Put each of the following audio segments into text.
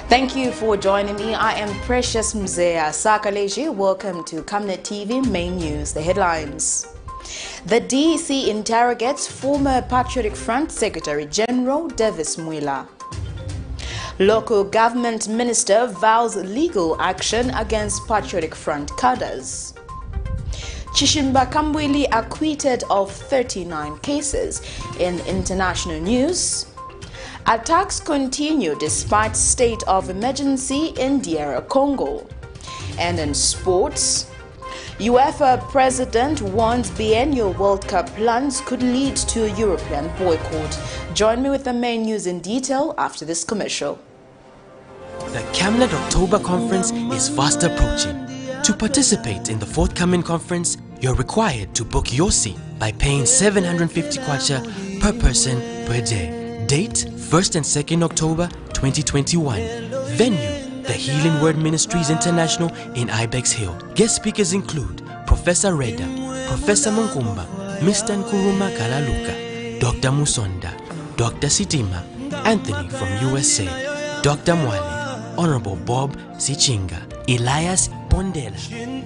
Thank you for joining me. I am Precious Mzea Sakaleji. Welcome to Camnet TV Main News. The headlines. The D.E.C interrogates former Patriotic Front Secretary General Davis MWILA. Local government minister vows legal action against Patriotic Front cadres. CHISHIMBA KAMBWILI acquitted of 39 cases. In international news, attacks continue despite state of emergency in DR Congo. And in sports, UEFA president warns biennial World Cup plans could lead to a European boycott. Join me with the main news in detail after this commercial. The Camnet October Conference is fast approaching. To participate in the forthcoming conference, you're required to book your seat by paying 750 kwacha per person per day. Date 1st and 2nd October 2021. Venue The Healing Word Ministries International in Ibex Hill. Guest speakers include Professor Reda, Professor Munkumba, Mr. Nkuruma Kalaluka, Dr. Musonda, Dr. Sitima, Anthony from USA, Dr. Mwale, Honorable Bob Sichinga, Elias Bondela,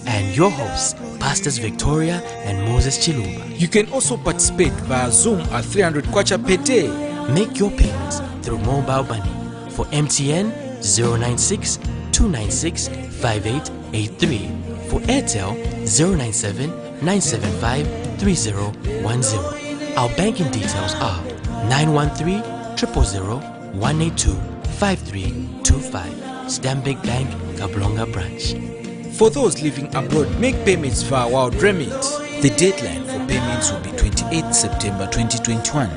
and your hosts, Pastors Victoria and Moses Chiluba. You can also participate via Zoom at 300 kwacha per day. Make your payments through mobile money for MTN 096 296 5883, for Airtel 097 975 3010. Our banking details are 913 000 182 5325, Stanbic Bank, Kablonga branch. For those living abroad, make payments via Wild Remit. The deadline for payments will be 28 September 2021.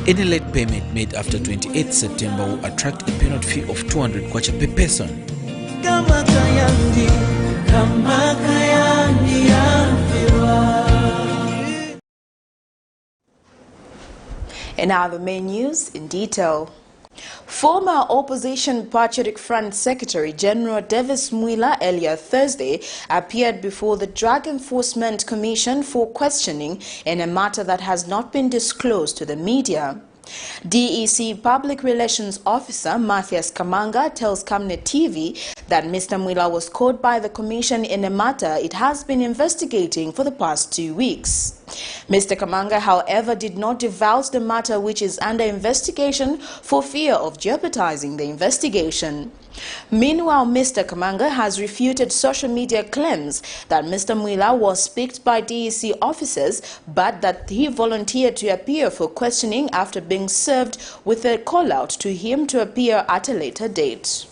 Any late payment made after 28 September will attract a penalty fee of 200 kwacha per person. And now the main news in detail. Former Opposition Patriotic Front Secretary General Davis MWILA earlier Thursday appeared before the Drug Enforcement Commission for questioning in a matter that has not been disclosed to the media. D.E.C Public Relations Officer Matthias Kamanga tells Camnet TV that Mr. MWILA was caught by the Commission in a matter it has been investigating for the past 2 weeks. Mr. Kamanga, however, did not divulge the matter, which is under investigation, for fear of jeopardizing the investigation. Meanwhile, Mr. Kamanga has refuted social media claims that Mr. MWILA was picked by D.E.C officers, but that he volunteered to appear for questioning after being served with a call-out to him to appear at a later date.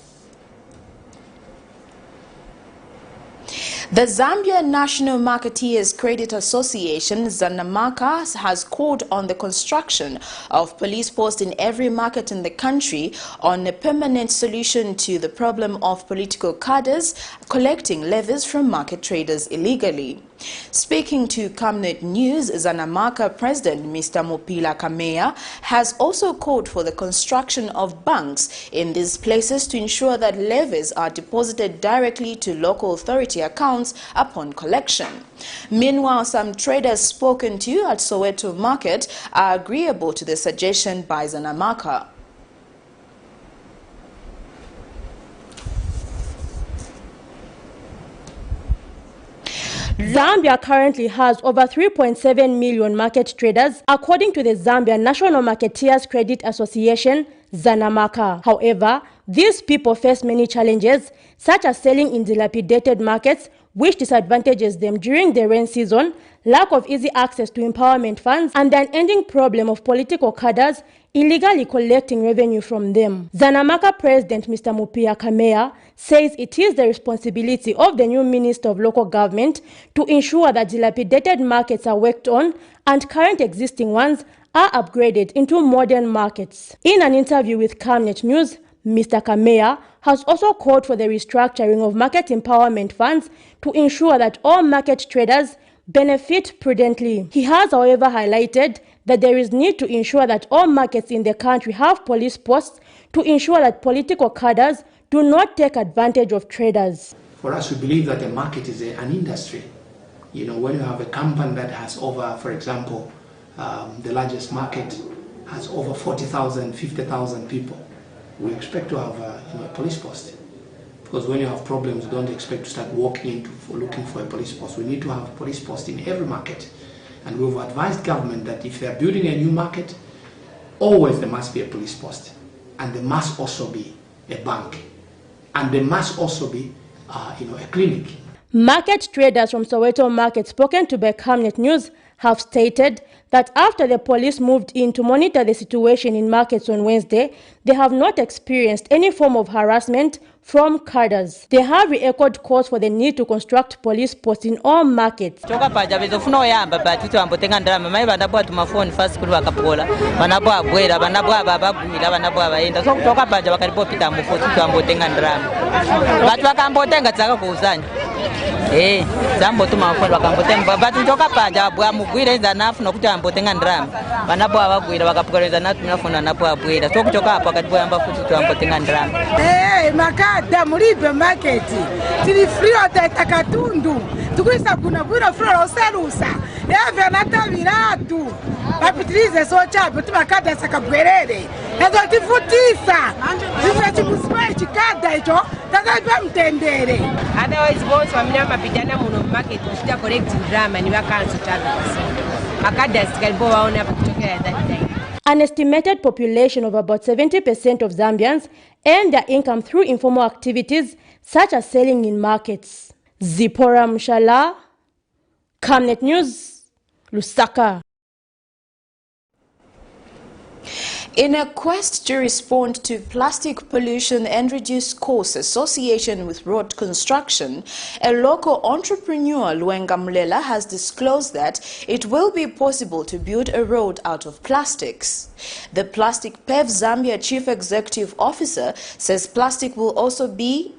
The Zambia National Marketeers Credit Association, ZANAMACA, has called on the construction of police posts in every market in the country on a permanent solution to the problem of political cadres collecting levies from market traders illegally. Speaking to Camnet News, ZANAMACA President Mr. Mopila Kameya has also called for the construction of banks in these places to ensure that levies are deposited directly to local authority accounts upon collection. Meanwhile, some traders spoken to at Soweto Market are agreeable to the suggestion by ZANAMACA. Zambia currently has over 3.7 million market traders, according to the Zambia National Marketeers Credit Association, ZANAMACA. However, these people face many challenges, such as selling in dilapidated markets, which disadvantages them during the rain season, lack of easy access to empowerment funds, and the unending problem of political cadres illegally collecting revenue from them. ZANAMACA President Mr. Mopila Kameya says it is the responsibility of the new Minister of Local Government to ensure that dilapidated markets are worked on and current existing ones are upgraded into modern markets. In an interview with Camnet News, Mr. Kameya has also called for the restructuring of market empowerment funds to ensure that all market traders benefit prudently. He has, however, highlighted that there is need to ensure that all markets in the country have police posts to ensure that political cadres do not take advantage of traders. For us, we believe that a market is an industry. You know, when you have a company that has over, for example, the largest market has over 40,000, 50,000 people. we expect to have a police post. Because when you have problems, you don't expect to start walking into looking for a police post. We need to have a police post in every market. And we've advised government that if they're building a new market, always there must be a police post. And there must also be a bank. And there must also be a clinic. Market traders from Soweto Market spoken to by Camnet News have stated that after the police moved in to monitor the situation in markets on Wednesday, they have not experienced any form of harassment from CADRES. They have re-echoed calls for the need to construct police posts in all markets. Makada mulibe market tili frio takatundu tukwisa kuna bwira frio oserusa eve nataviratu bapitilize sochapo timakada sakabwerere ezo tifutisa zifuna chikuswa chikada icho tazaipa mtendere otherwise boss familia mapigana muno market kushita collecting drama ni vakanso tazo makada sikalipo waona hapo kutokea that time. An estimated population of about 70% of Zambians earn their income through informal activities such as selling in markets. Zipporah Mshala, Camnet News, Lusaka. In a quest to respond to plastic pollution and reduce costs associated with road construction, a local entrepreneur, Luenga Mlela, has disclosed that it will be possible to build a road out of plastics. The Plastic PEV Zambia Chief Executive Officer says plastics will also be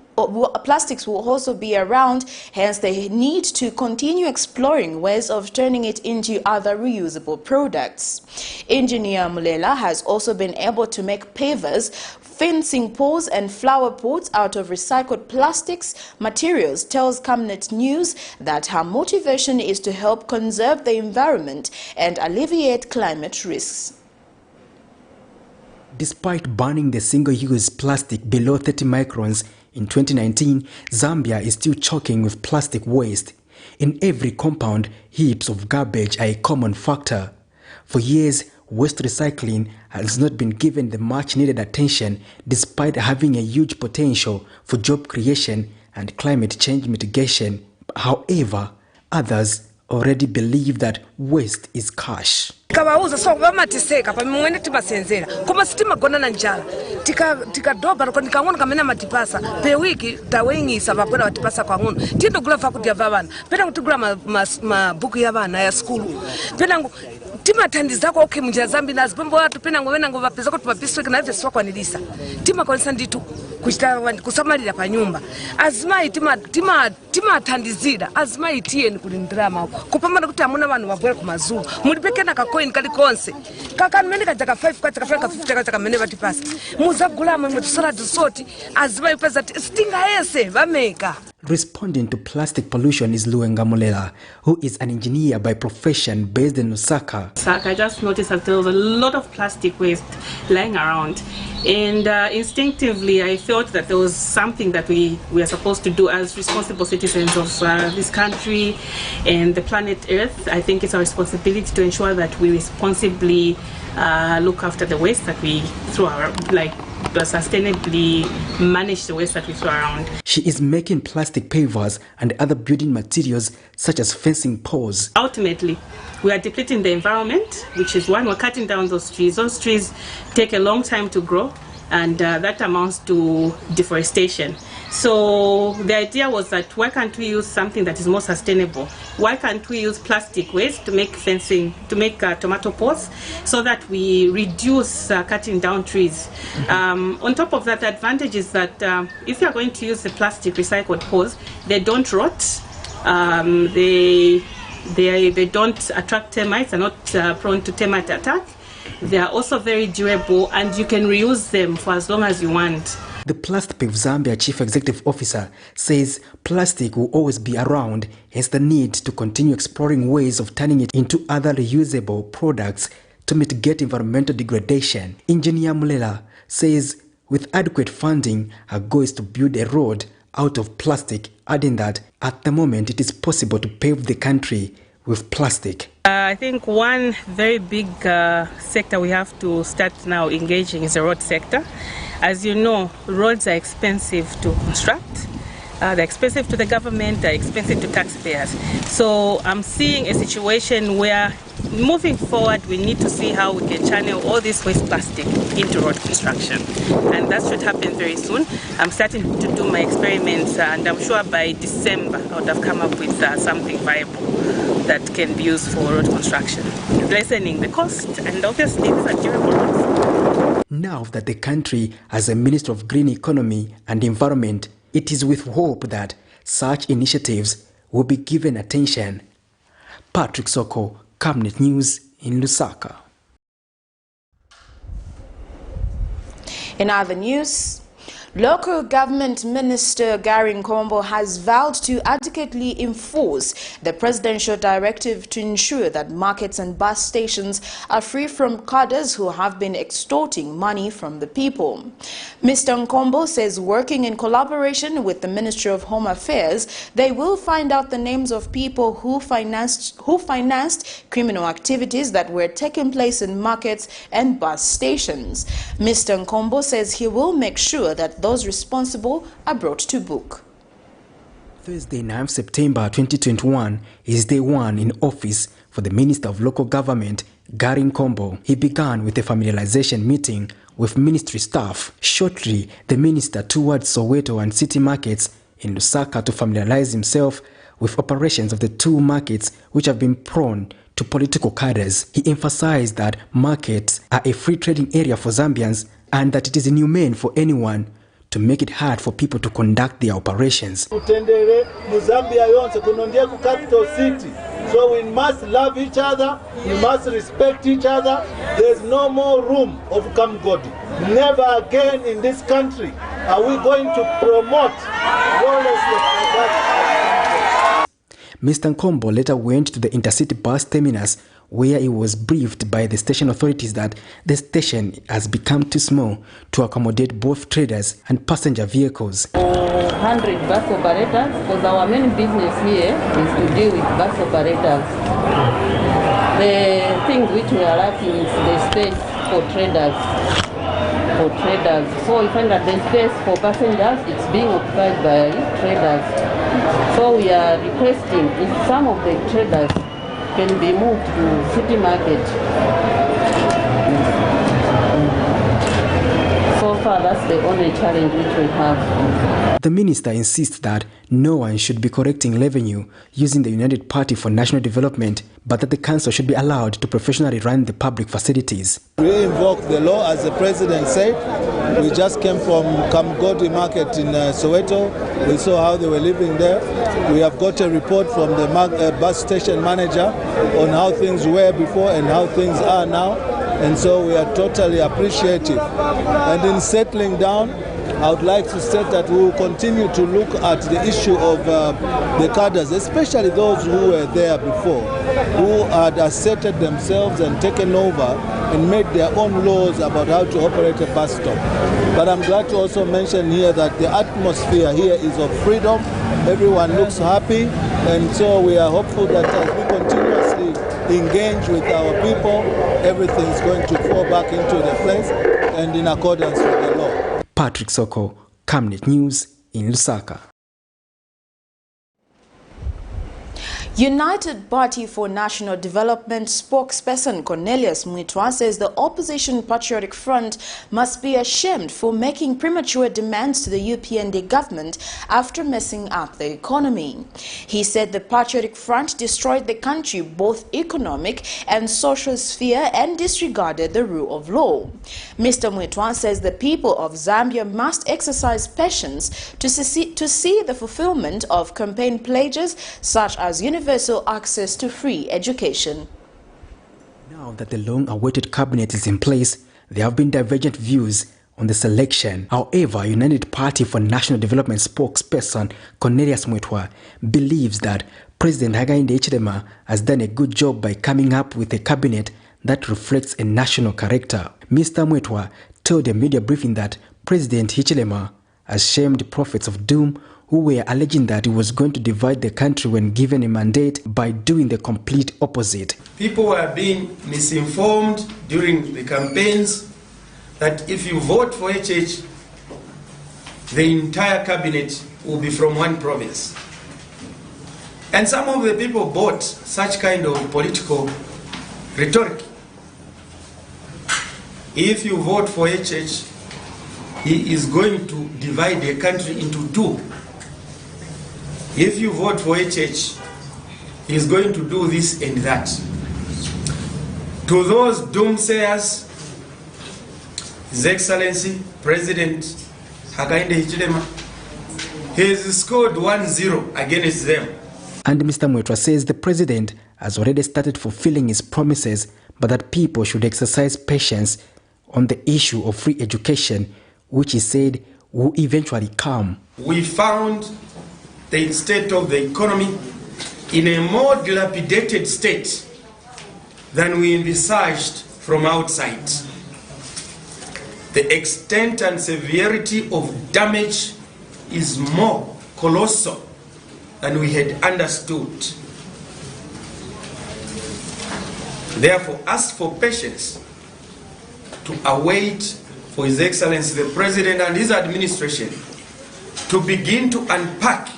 around, hence they need to continue exploring ways of turning it into other reusable products. Engineer Mulela has also been able to make pavers, fencing poles and flower pots out of recycled plastics materials, tells Camnet News that her motivation is to help conserve the environment and alleviate climate risks. Despite banning the single-use plastic below 30 microns in 2019, Zambia is still choking with plastic waste. In every compound, heaps of garbage are a common factor. For years, waste recycling has not been given the much-needed attention despite having a huge potential for job creation and climate change mitigation. However, others already believe that waste is cash. Kabauza so vamatiseka pamwene timasenzera koma sitima gona na njala tika doba ko nikangona kamena matipasa pe wiki tawengisa vakwera matipasa kwa ngono tindo gula fakulty ya vana pena kutugula ma buku ya vana ya school pena timathandiza ko okay munjira zambi nazi pombo watu pena ngovena ngovapeza ko tupabiswe kana vese swa kwanilisa tima konsa nditu kuchita kusamalira pa nyumba azimai timathandizira azimai tiyeni kuli ndrama kupambana kuti amuna vanhu vabwera kumazulu mulipekena kacoin kali konse kakanimene kajaka 5 kachaka 50 kachaka mene vatipasa muzagula mwe tusala dusoti azimai pesa stinga ese vameka. Responding to plastic pollution is Luenga Mulela, who is an engineer by profession based in Lusaka. I just noticed that there was a lot of plastic waste lying around, and instinctively I felt that there was something that we are supposed to do as responsible citizens of this country and the planet Earth. I think it's our responsibility to ensure that we responsibly look after the waste that we throw around, like sustainably manage the waste that we throw around. She is making plastic pavers and other building materials such as fencing poles. Ultimately, we are depleting the environment, which is one, we're cutting down those trees. Those trees take a long time to grow, and that amounts to deforestation. So the idea was that why can't we use something that is more sustainable? Why can't we use plastic waste to make fencing, to make tomato pots, so that we reduce cutting down trees? On top of that, the advantage is that if you are going to use the plastic recycled pots, they don't rot, they don't attract termites, they're not prone to termite attack. They are also very durable, and you can reuse them for as long as you want. The Plastic PEV Zambia Chief Executive Officer says plastic will always be around, hence the need to continue exploring ways of turning it into other reusable products to mitigate environmental degradation. Engineer Mulela says With adequate funding, our goal is to build a road out of plastic, adding that at the moment it is possible to pave the country with plastic. I think one very big sector we have to start now engaging is the road sector. As you know, roads are expensive to construct. They're expensive to the government, they're expensive to taxpayers. So I'm seeing a situation where moving forward we need to see how we can channel all this waste plastic into road construction. And that should happen very soon. I'm starting to do my experiments and I'm sure by December I would have come up with something viable that can be used for road construction, lessening the cost, and obviously these are durable roads. Now that the country has a Minister of Green Economy and Environment, it is with hope that such initiatives will be given attention. Patrick Soko, Camnet News in Lusaka. In other news, Local Government Minister Gary Nkombo has vowed to adequately enforce the presidential directive to ensure that markets and bus stations are free from CADRES who have been extorting money from the people. Mr. Nkombo says working in collaboration with the Ministry of Home Affairs, they will find out the names of people who financed criminal activities that were taking place in markets and bus stations. Mr. Nkombo says he will make sure that those responsible are brought to book. Thursday, 9 September 2021 is day one in office for the Minister of Local Government, Gary Nkombo. He began with a familiarization meeting with ministry staff. Shortly, the minister toured Soweto and city markets in Lusaka to familiarize himself with operations of the two markets which have been prone to political CADRES. He emphasized that markets are a free trading area for Zambians and that it is inhumane for anyone to make it hard for people to conduct their operations. Capital city. So we must love each other, we must respect each other. There's no more room of KAMBWILI. Never again in this country are we going to promote lawlessness. Mr. Nkombo later went to the intercity bus terminus where he was briefed by the station authorities that the station has become too small to accommodate both traders and passenger vehicles. 100 bus operators, because our main business here is to deal with bus operators. The things which we are lacking is the space for traders. So we find that the space for passengers is being occupied by traders. So we are requesting if some of the traders can be moved to city market. So far, that's the only challenge which we have. The minister insists that no one should be collecting revenue using the United Party for National Development, but that the council should be allowed to professionally run the public facilities. We invoke the law, as the president said. We just came from KAMBWILI market in Soweto. We saw how they were living there. We have got a report from the bus station manager on how things were before and how things are now. And so we are totally appreciative. And in settling down, I would like to state that we will continue to look at the issue of the CADRES, especially those who were there before, who had asserted themselves and taken over and made their own laws about how to operate a bus stop. But I'm glad to also mention here that the atmosphere here is of freedom. Everyone looks happy, and so we are hopeful that as we continuously engage with our people, everything is going to fall back into the place and in accordance with the law. Patrick Soko, Camnet News in Lusaka. United Party for National Development spokesperson Cornelius Mwitwa says the opposition Patriotic Front must be ashamed for making premature demands to the UPND government after messing up the economy. He said the Patriotic Front destroyed the country both economic and social sphere and disregarded the rule of law. Mr. Mwitwa says the people of Zambia must exercise patience to see the fulfillment of campaign pledges such as universal access to free education. Now that the long-awaited cabinet is in place, there have been divergent views on the selection. However, United Party for National Development spokesperson Cornelius Mwitwa believes that President Hakainde Hichilema has done a good job by coming up with a cabinet that reflects a national character. Mr. Mwitwa told a media briefing that President Hichilema has shamed prophets of doom who were alleging that he was going to divide the country when given a mandate by doing the complete opposite. People were being misinformed during the campaigns that if you vote for HH, the entire cabinet will be from one province. And some of the people bought such kind of political rhetoric. If you vote for HH, he is going to divide the country into two. If you vote for HH, he is going to do this and that. To those doomsayers, His Excellency President Hakainde Hichilema has scored 1-0 against them. And Mr. Mwetwa says the president has already started fulfilling his promises, but that people should exercise patience on the issue of free education, which he said will eventually come. We found the state of the economy in a more dilapidated state than we envisaged from outside. The extent and severity of damage is more colossal than we had understood. Therefore, ask for patience to await for His Excellency the President and his administration to begin to unpack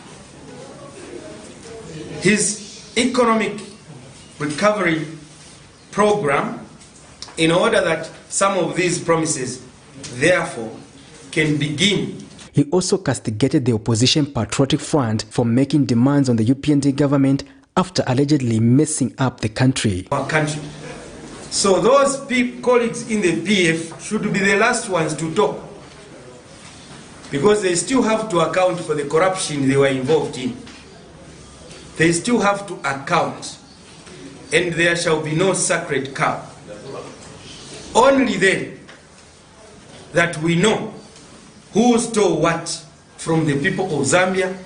his economic recovery program in order that some of these promises, therefore, can begin. He also castigated the opposition Patriotic Front for making demands on the UPND government after allegedly messing up the country. Our country. So those colleagues in the PF should be the last ones to talk, because they still have to account for the corruption they were involved in. They still have to account, and there shall be no sacred cow. Only then that we know who stole what from the people of Zambia,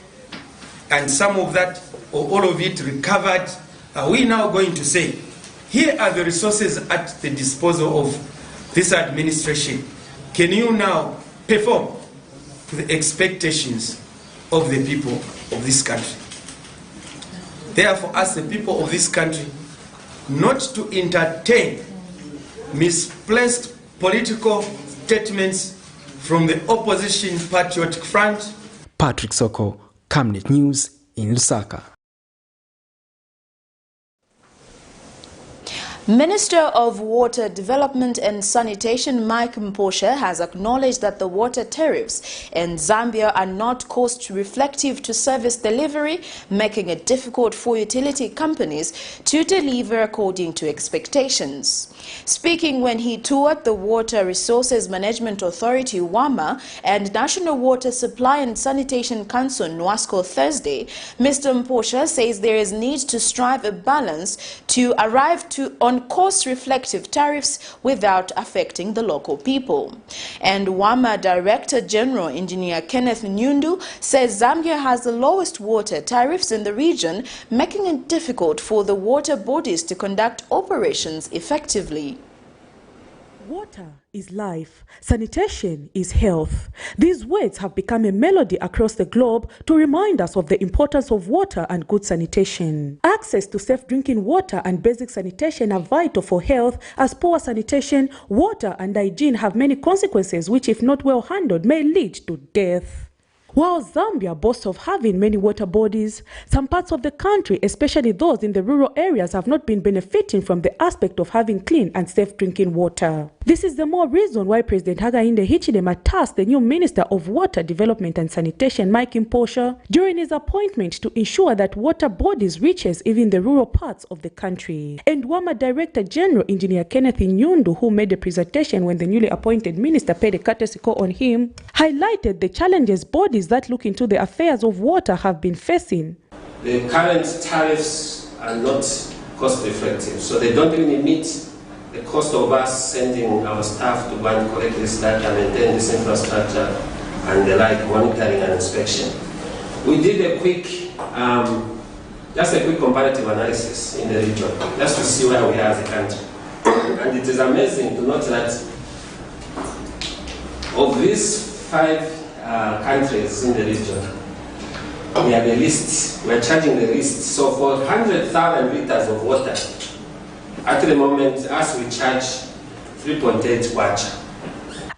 and some of that or all of it recovered, are we now going to say, here are the resources at the disposal of this administration. Can you now perform to the expectations of the people of this country? Therefore, as the people of this country, not to entertain misplaced political statements from the opposition Patriotic Front. Patrick Soko, Camnet News in Lusaka. Minister of Water Development and Sanitation Mike Mposha has acknowledged that the water tariffs in Zambia are not cost-reflective to service delivery, making it difficult for utility companies to deliver according to expectations. Speaking when he toured the Water Resources Management Authority WAMA and National Water Supply and Sanitation Council NWASCO Thursday, Mr. Mposha says there is need to strive a balance to arrive on cost-reflective tariffs without affecting the local people. And WAMA Director General Engineer Kenneth Nyundu says Zambia has the lowest water tariffs in the region, making it difficult for the water bodies to conduct operations effectively. Water is life. Sanitation is health. These words have become a melody across the globe to remind us of the importance of water and good sanitation. Access to safe drinking water and basic sanitation are vital for health, as poor sanitation, water and hygiene have many consequences which, if not well handled, may lead to death. While Zambia boasts of having many water bodies, some parts of the country, especially those in the rural areas, have not been benefiting from the aspect of having clean and safe drinking water. This is the more reason why President Hakainde Hichilema tasked the new Minister of Water Development and Sanitation, Mike Mposha, during his appointment to ensure that water bodies reaches even the rural parts of the country. And WAMA Director General Engineer Kenneth Nyundu, who made a presentation when the newly appointed minister paid a courtesy call on him, highlighted the challenges bodies that look into the affairs of water have been facing. The current tariffs are not cost effective, so they don't really meet the cost of us sending our staff to go and collect this data, maintain this infrastructure, and the like, monitoring and inspection. We did a quick, just a quick comparative analysis in the region, just to see where we are as a country. And it is amazing to note that of these 5 countries in the region. We have a list. We are charging the list. So for 100,000 liters of water, at the moment, as we charge 3.8 kwacha.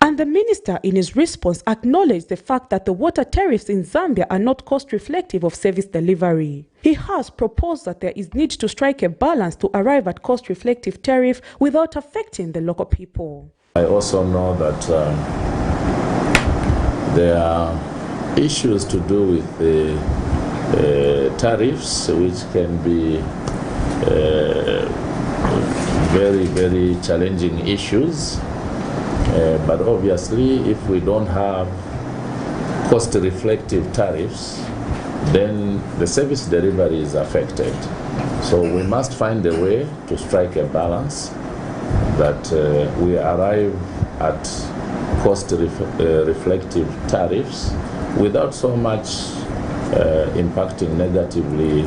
And the minister, in his response, acknowledged the fact that the water tariffs in Zambia are not cost-reflective of service delivery. He has proposed that there is need to strike a balance to arrive at cost-reflective tariff without affecting the local people. I also know that there are issues to do with the tariffs, which can be very, very challenging issues. But obviously, if we don't have cost-reflective tariffs, then the service delivery is affected. So we must find a way to strike a balance that we arrive at cost-reflective tariffs without so much impacting negatively,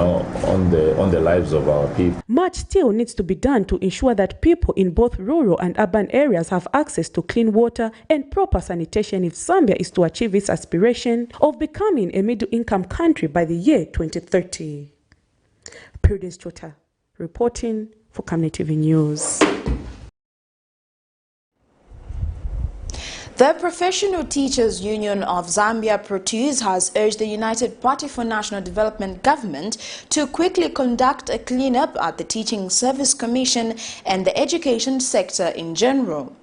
on the lives of our people. Much still needs to be done to ensure that people in both rural and urban areas have access to clean water and proper sanitation if Zambia is to achieve its aspiration of becoming a middle-income country by the year 2030. Prudence Chota, reporting for Camnet TV News. The Professional Teachers Union of Zambia ProTEUS has urged the United Party for National Development government to quickly conduct a cleanup at the Teaching Service Commission and the education sector in general.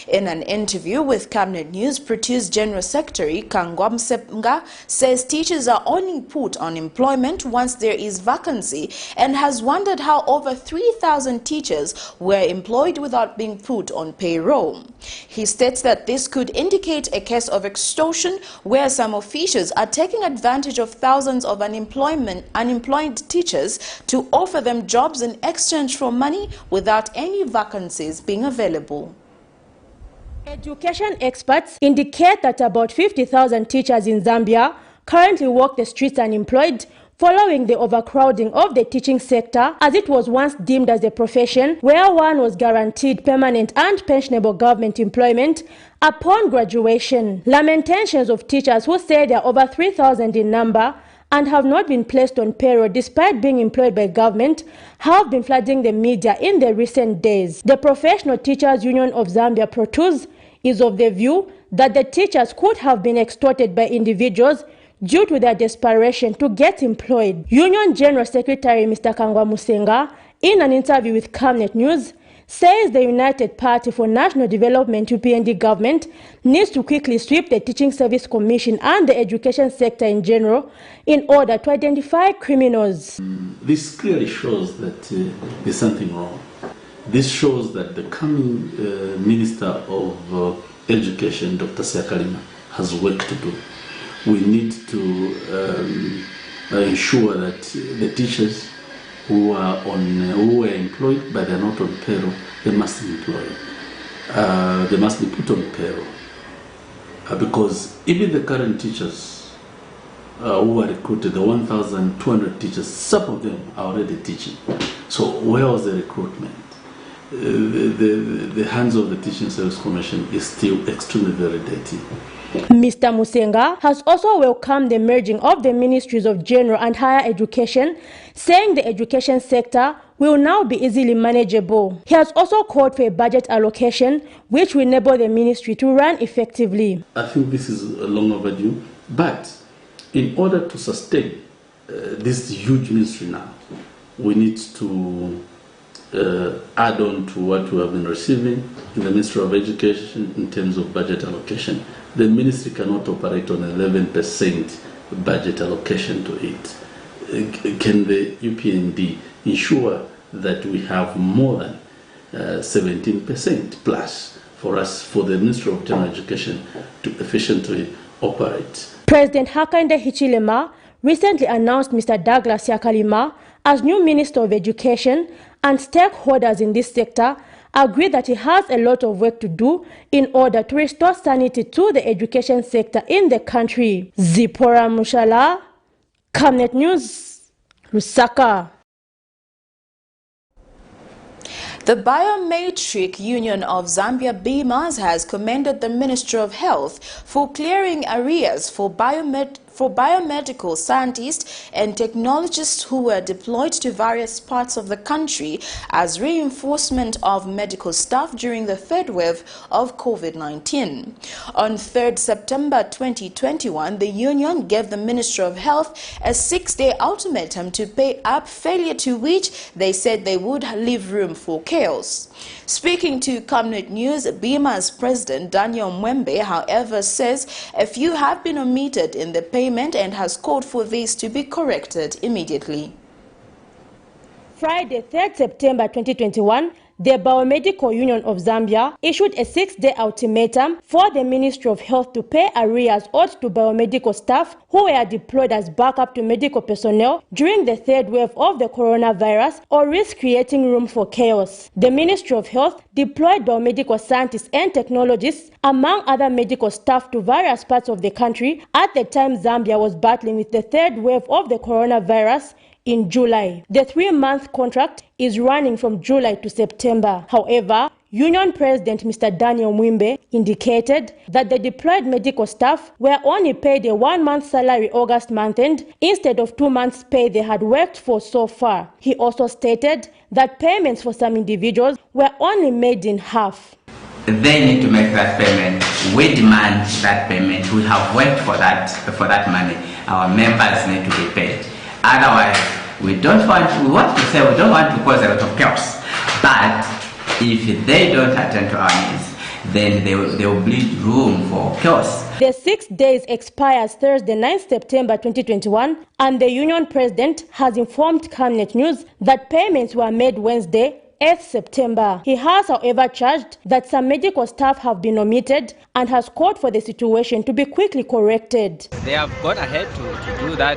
In an interview with Camnet News, ProTEUS General Secretary KAMBWILI says teachers are only put on employment once there is vacancy and has wondered how over 3,000 teachers were employed without being put on payroll. He states that this could indicate a case of extortion where some officials are taking advantage of thousands of unemployed teachers to offer them jobs in exchange for money without any vacancies being available. Education experts indicate that about 50,000 teachers in Zambia currently walk the streets unemployed following the overcrowding of the teaching sector, as it was once deemed as a profession where one was guaranteed permanent and pensionable government employment upon graduation. Lamentations of teachers who say there are over 3,000 in number and have not been placed on payroll despite being employed by government have been flooding the media in the recent days. The Professional Teachers Union of Zambia ProTEUS is of the view that the teachers could have been extorted by individuals due to their desperation to get employed. Union General Secretary Mr. Kangwa Musenga, in an interview with Camnet News, says the United Party for National Development UPND government needs to quickly sweep the Teaching Service Commission and the education sector in general in order to identify criminals. This clearly shows that there's something wrong. This shows that the coming Minister of Education, Dr. Siakalima, has work to do. We need to ensure that the teachers who are employed but they're not on payroll, they must be employed. They must be put on payroll. Because even the current teachers who are recruited, the 1,200 teachers, some of them are already teaching. So where was the recruitment? The hands of the Teaching Service Commission is still extremely very dirty. Mr. Musenga has also welcomed the merging of the Ministries of General and Higher Education, saying the education sector will now be easily manageable. He has also called for a budget allocation which will enable the ministry to run effectively. I think this is long overdue, but in order to sustain this huge ministry now, we need to add on to what we have been receiving in the Ministry of Education in terms of budget allocation. The ministry cannot operate on 11% budget allocation to it. Can the UPND ensure that we have more than 17% plus for us, for the Ministry of General Education to efficiently operate? President Hakainde Hichilema recently announced Mr. Douglas Siakalima as new Minister of Education, and stakeholders in this sector agree that he has a lot of work to do in order to restore sanity to the education sector in the country. Zipporah Mushala, Camnet News, Lusaka. The Biometric Union of Zambia, BIENNIAL, has commended the Ministry of Health for clearing arrears for biomedical scientists and technologists who were deployed to various parts of the country as reinforcement of medical staff during the third wave of COVID-19. On 3rd September 2021, the union gave the Ministry of Health a 6-day ultimatum to pay up, failure to which they said they would leave room for chaos. Speaking to Camnet News, BIENNIAL's president Daniel Mwembe, however, says a few have been omitted in the payment and has called for this to be corrected immediately. Friday, 3rd September 2021, the Biomedical Union of Zambia issued a 6-day ultimatum for the Ministry of Health to pay arrears owed to biomedical staff who were deployed as backup to medical personnel during the third wave of the coronavirus or risk creating room for chaos. The Ministry of Health deployed biomedical scientists and technologists, among other medical staff, to various parts of the country at the time Zambia was battling with the third wave of the coronavirus in July. The 3-month contract is running from July to September. However, Union President Mr. Daniel Mwembe indicated that the deployed medical staff were only paid a 1-month salary August month end instead of 2 months' pay they had worked for so far. He also stated that payments for some individuals were only made in half. They need to make that payment. We demand that payment. We have worked for that money. Our members need to be paid. Otherwise, we don't want to cause a lot of chaos. But if they don't attend to our needs, then they will leave room for chaos. The 6 days expires Thursday, 9th September 2021, and the union president has informed Camnet News that payments were made Wednesday, 8th September. He has, however, charged that some medical staff have been omitted and has called for the situation to be quickly corrected. They have gone ahead to do that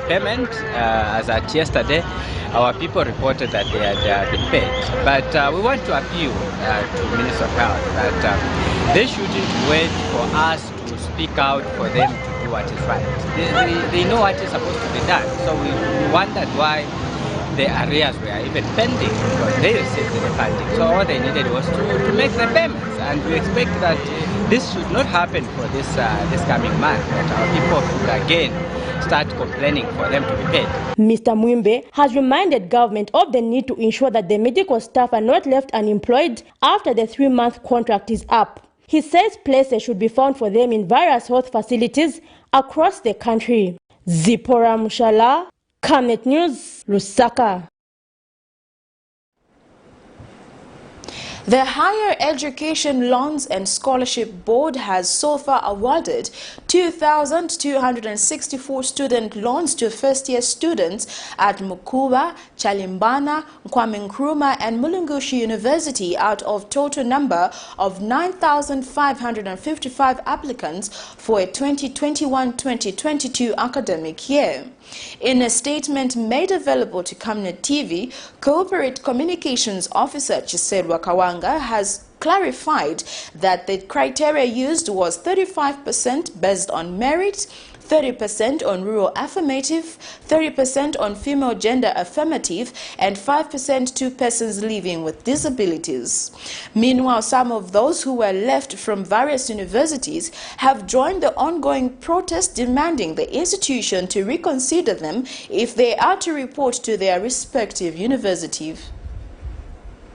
payment. As at yesterday, our people reported that they had been paid. But we want to appeal to Minister of Health that they shouldn't wait for us to speak out for them to do what is right. They know what is supposed to be done. So we wondered why the arrears were even pending, because they received the funding. So all they needed was to make the payments, and we expect that this should not happen for this coming month, that our people should again start complaining for them to be paid. Mr. Mwembe has reminded government of the need to ensure that the medical staff are not left unemployed after the 3-month contract is up. He says places should be found for them in various health facilities across the country. Zipporah Mushala, Camnet News, Lusaka. The Higher Education Loans and Scholarship Board has so far awarded 2,264 student loans to first-year students at Mukuba, Chalimbana, Kwame Nkrumah and Mulungushi University out of total number of 9,555 applicants for a 2021-2022 academic year. In a statement made available to Camnet TV, Corporate Communications Officer CHISHIMBA has clarified that the criteria used was 35% based on merit, 30% on rural affirmative, 30% on female gender affirmative, and 5% to persons living with disabilities. Meanwhile, some of those who were left from various universities have joined the ongoing protest demanding the institution to reconsider them if they are to report to their respective universities.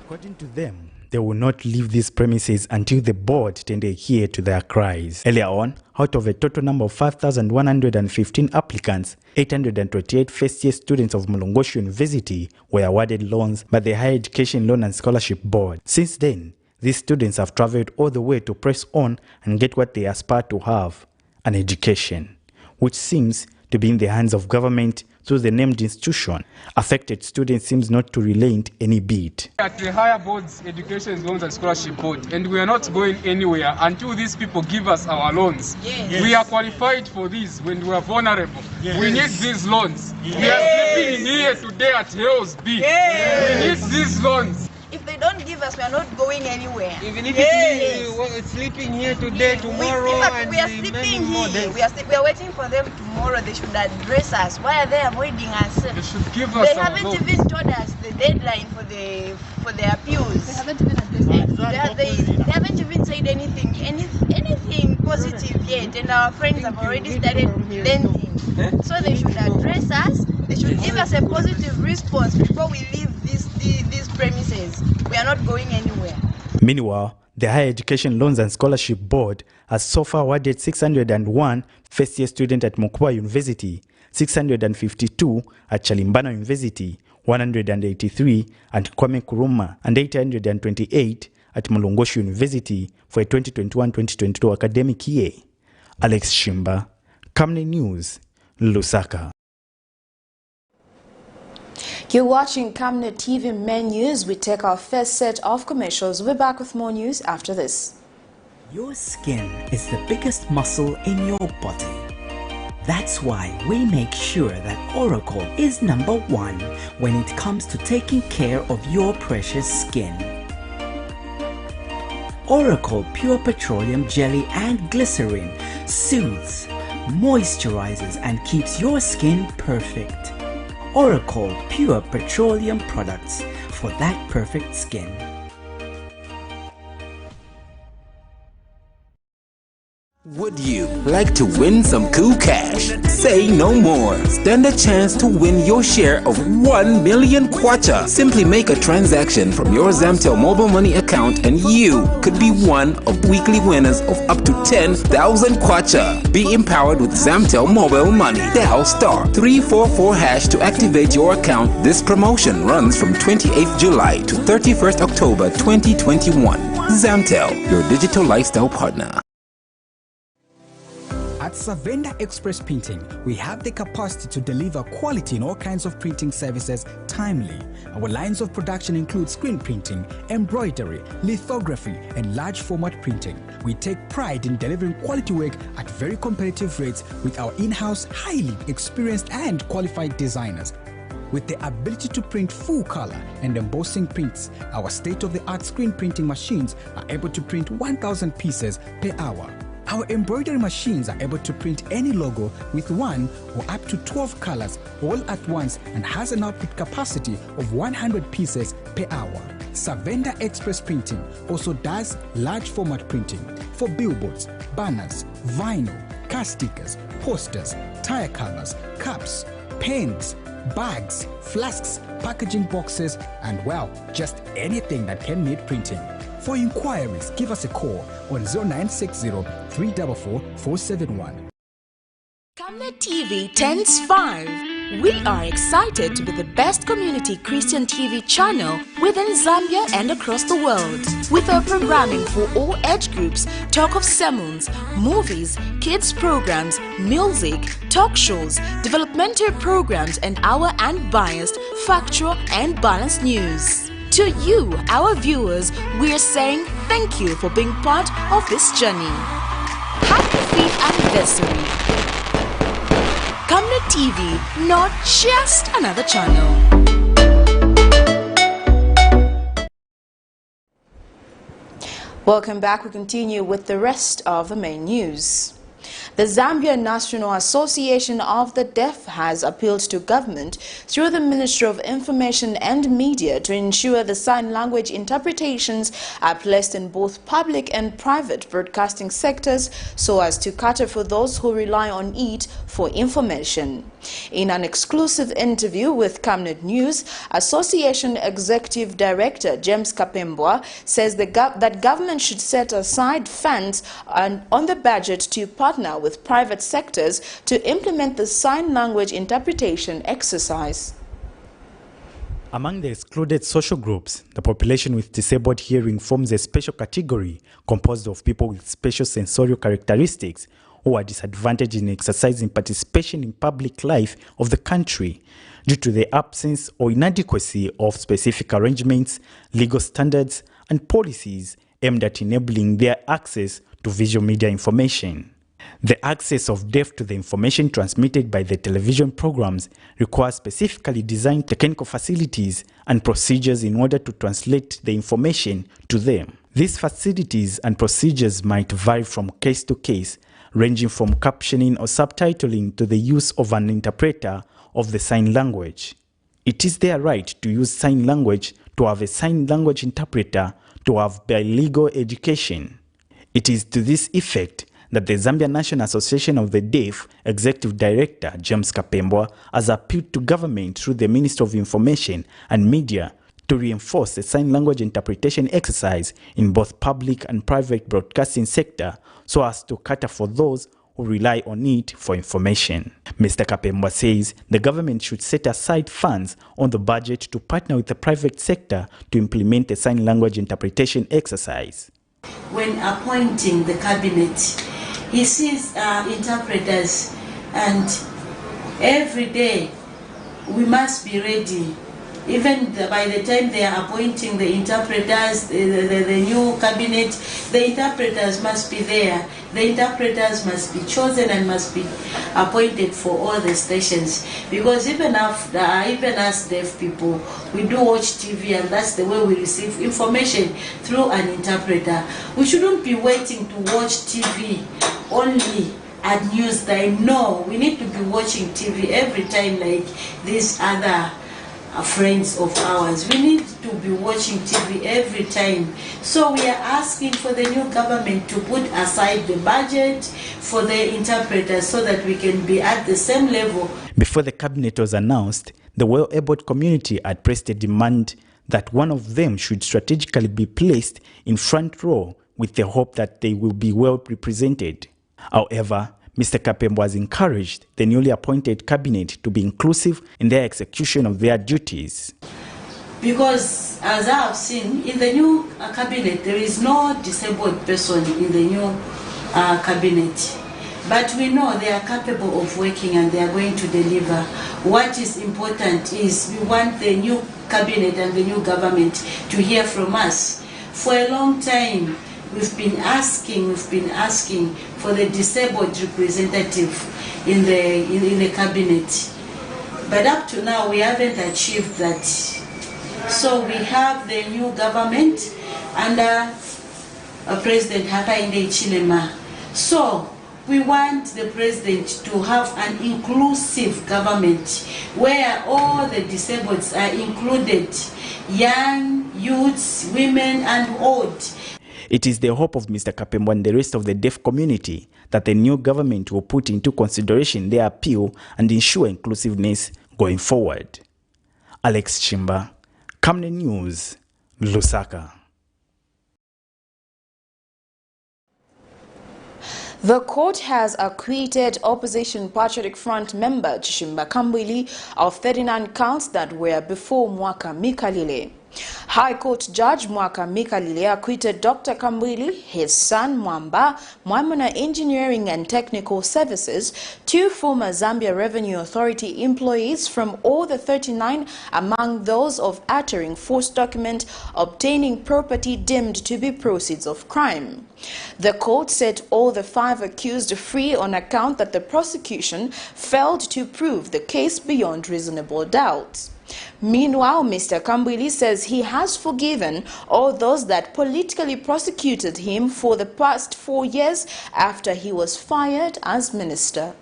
According to them, they will not leave these premises until the board tender ear to their cries. Earlier on, out of a total number of 5,115 applicants, 828 first-year students of Mulungushi University were awarded loans by the Higher Education Loan and Scholarship Board. Since then, these students have traveled all the way to press on and get what they aspire to have, an education, which seems to be in the hands of government through the named institution. Affected students seems not to relent any bit. At the Higher Board's Education Loans and Scholarship Board, and we are not going anywhere until these people give us our loans. Yes. We are qualified for this when we are vulnerable. Yes. We need these loans. Yes. We are sleeping in here today at Hills B. Yes. We need these loans. If they don't give leave us, we are not going anywhere. Even if it means sleeping here today, tomorrow, and we are sleeping here. We are waiting for them tomorrow. They should address us. Why are they avoiding us? They should give us. They haven't even told us the deadline for the appeals. They haven't even addressed it. They haven't even said anything positive yet, and our friends have already started lending. So they should address us. They should give us a positive response before we leave these premises. We are not going anywhere. Meanwhile, the Higher Education Loans and Scholarship Board has so far awarded 601 first-year students at Mokuba University, 652 at Chalimbana University, 183 at Kwame Nkrumah, and 828 at Mulongoshi University for a 2021-2022 academic year. ALEKSANDER, Camnet News, Lusaka. You're watching Camnet TV Main News. We take our first set of commercials. We're back with more news after this. Your skin is the biggest muscle in your body. That's why we make sure that Oracle is #1 when it comes to taking care of your precious skin. Oracle Pure Petroleum Jelly and Glycerin soothes, moisturizes, and keeps your skin perfect. Oracle Pure Petroleum products for that perfect skin. Would you like to win some cool cash? Say no more. Stand a chance to win your share of 1 million kwacha. Simply make a transaction from your Zamtel mobile money account and you could be one of weekly winners of up to 10,000 kwacha. Be empowered with Zamtel mobile money. Dial *344# to activate your account. This promotion runs from 28th July to 31st October 2021. Zamtel, your digital lifestyle partner. At Savenda Express Printing, we have the capacity to deliver quality in all kinds of printing services timely. Our lines of production include screen printing, embroidery, lithography, and large format printing. We take pride in delivering quality work at very competitive rates with our in-house, highly experienced and qualified designers. With the ability to print full color and embossing prints, our state-of-the-art screen printing machines are able to print 1,000 pieces per hour. Our embroidery machines are able to print any logo with 1 or up to 12 colors all at once and has an output capacity of 100 pieces per hour. Savenda Express Printing also does large format printing for billboards, banners, vinyl, car stickers, posters, tire covers, cups, pens, bags, flasks, packaging boxes, and well, just anything that can need printing. For inquiries, give us a call on 0960 344 471. Camnet TV turns 5. We are excited to be the best community Christian TV channel within Zambia and across the world. With our programming for all age groups, talk of sermons, movies, kids programs, music, talk shows, developmental programs, and our unbiased, factual, and balanced news. To you, our viewers, we are saying thank you for being part of this journey. Happy 5th anniversary. Camnet TV, not just another channel. Welcome back. We continue with the rest of the main news. The Zambia National Association of the Deaf has appealed to government through the Ministry of Information and Media to ensure the sign language interpretations are placed in both public and private broadcasting sectors so as to cater for those who rely on it for information. In an exclusive interview with Camnet News, Association Executive Director James Kapembwa says that government should set aside funds on the budget to partner with private sectors to implement the sign language interpretation exercise. Among the excluded social groups, the population with disabled hearing forms a special category composed of people with special sensorial characteristics who are disadvantaged in exercising participation in public life of the country due to the absence or inadequacy of specific arrangements, legal standards, and policies aimed at enabling their access to visual media information. The access of deaf to the information transmitted by the television programs requires specifically designed technical facilities and procedures in order to translate the information to them. These facilities and procedures might vary from case to case, ranging from captioning or subtitling to the use of an interpreter of the sign language. It is their right to use sign language, to have a sign language interpreter, to have bilingual education. It is to this effect that the Zambia National Association of the Deaf Executive Director, James Kapembwa, has appealed to government through the Minister of Information and Media to reinforce the sign language interpretation exercise in both public and private broadcasting sector so as to cater for those who rely on it for information. Mr. Kapembwa says the government should set aside funds on the budget to partner with the private sector to implement the sign language interpretation exercise. When appointing the cabinet, he sees interpreters, and every day we must be ready. Even by the time they are appointing the interpreters, the new cabinet, the interpreters must be there. The interpreters must be chosen and must be appointed for all the stations. Because even as deaf people, we do watch TV, and that's the way we receive information, through an interpreter. We shouldn't be waiting to watch TV only at news time. No, we need to be watching TV every time like these other friends of ours. We need to be watching TV every time. So we are asking for the new government to put aside the budget for the interpreters so that we can be at the same level. Before the cabinet was announced, the well-abled community had pressed a demand that one of them should strategically be placed in front row with the hope that they will be well represented. However, Mr. Kapembwa has encouraged the newly appointed cabinet to be inclusive in their execution of their duties. Because as I have seen, in the new cabinet, there is no disabled person in the new cabinet. But we know they are capable of working and they are going to deliver. What is important is we want the new cabinet and the new government to hear from us. For a long time, we've been asking for the disabled representative in the cabinet. But up to now, we haven't achieved that. So we have the new government under President Hakainde Hichilema. So we want the president to have an inclusive government where all the disabled are included, young, youths, women and old. It is the hope of Mr. Kapembwa and the rest of the deaf community that the new government will put into consideration their appeal and ensure inclusiveness going forward. ALEKSANDER, Camnet News, Lusaka. The court has acquitted Opposition Patriotic Front member CHISHIMBA KAMBWILI of 39 counts that were before Mwaka Mikalile. High Court Judge Mwaka Mikalile acquitted Dr. KAMBWILI, his son Mwamba, Mwamuna Engineering and Technical Services, two former Zambia Revenue Authority employees from all the 39, among those of uttering false document, obtaining property deemed to be proceeds of crime. The court set all the 5 accused free on account that the prosecution failed to prove the case beyond reasonable doubt. Meanwhile, Mr. KAMBWILI says he has forgiven all those that politically prosecuted him for the past 4 years after he was fired as minister.